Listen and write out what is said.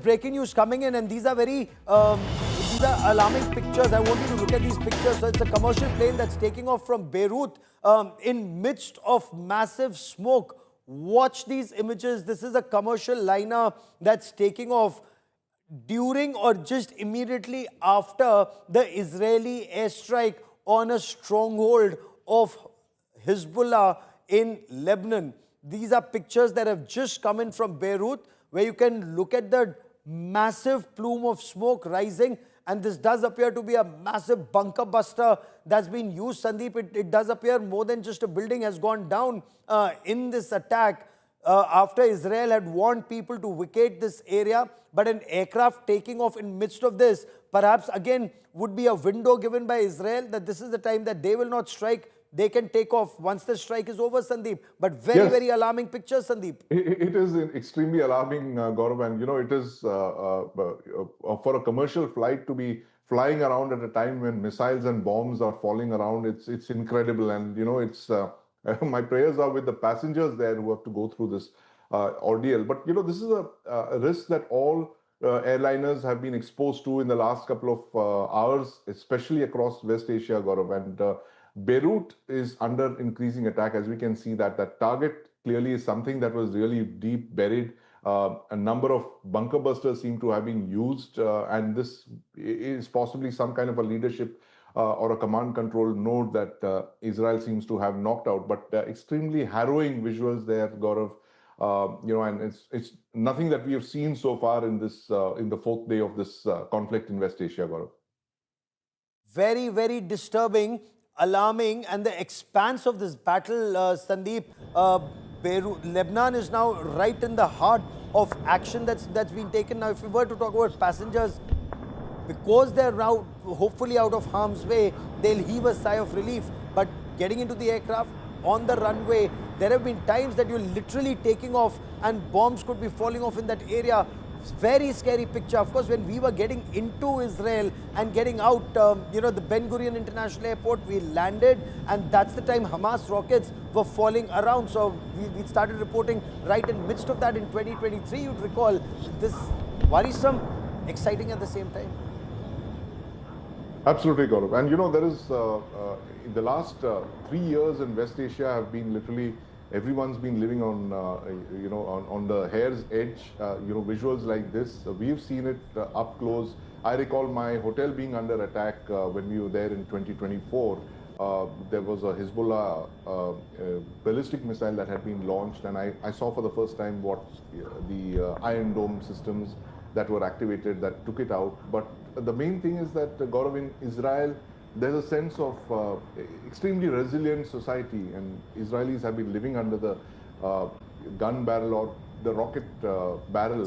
Breaking news coming in, and these are these are alarming pictures. I want you to look at these pictures. So it's a commercial plane that's taking off from Beirut in midst of massive smoke. Watch these images. This is a commercial liner that's taking off during or just immediately after the Israeli airstrike on a stronghold of Hezbollah in Lebanon. These are pictures that have just come in from Beirut, where you can look at the massive plume of smoke rising, and this does appear to be a massive bunker buster that's been used. Sandeep, it does appear more than just a building has gone down in this attack after Israel had warned people to vacate this area. But an aircraft taking off in midst of this, perhaps again, would be a window given by Israel that this is the time that they will not strike. They can take off once the strike is over, Sandeep. But very alarming pictures, Sandeep. It is extremely alarming, Gaurav, and it is for a commercial flight to be flying around at a time when missiles and bombs are falling around. It's incredible, and it's my prayers are with the passengers there who have to go through this ordeal. But this is a risk that all airliners have been exposed to in the last couple of hours, especially across West Asia, Gaurav, and Beirut is under increasing attack. As we can see, that target clearly is something that was really deep buried. A number of bunker busters seem to have been used, and this is possibly some kind of a leadership or a command control node that Israel seems to have knocked out. But extremely harrowing visuals there, Gaurav. And it's nothing that we have seen so far in this in the fourth day of this conflict in West Asia, Gaurav. Very disturbing, alarming, and the expanse of this battle, Sandeep. Beirut, Lebanon is now right in the heart of action that's been taken. Now, if we were to talk about passengers, because they're now hopefully out of harm's way, they'll heave a sigh of relief. But getting into the aircraft on the runway, there have been times that you're literally taking off and bombs could be falling off in that area. Very scary picture. Of course, when we were getting into Israel and getting out, the Ben Gurion International Airport, we landed, and that's the time Hamas rockets were falling around. So we started reporting right in midst of that in 2023. You'd recall this worrisome, exciting at the same time. Absolutely, Gaurav. And there is in the last 3 years in West Asia have been literally everyone's been living on on the hair's edge. Visuals like this, we've seen it up close. I recall my hotel being under attack when we were there in 2024. There was a Hezbollah ballistic missile that had been launched, and I saw for the first time what the Iron Dome systems that were activated that took it out. But the main thing is that, Gaurav, in Israel, there's a sense of extremely resilient society, and Israelis have been living under the gun barrel or the rocket barrel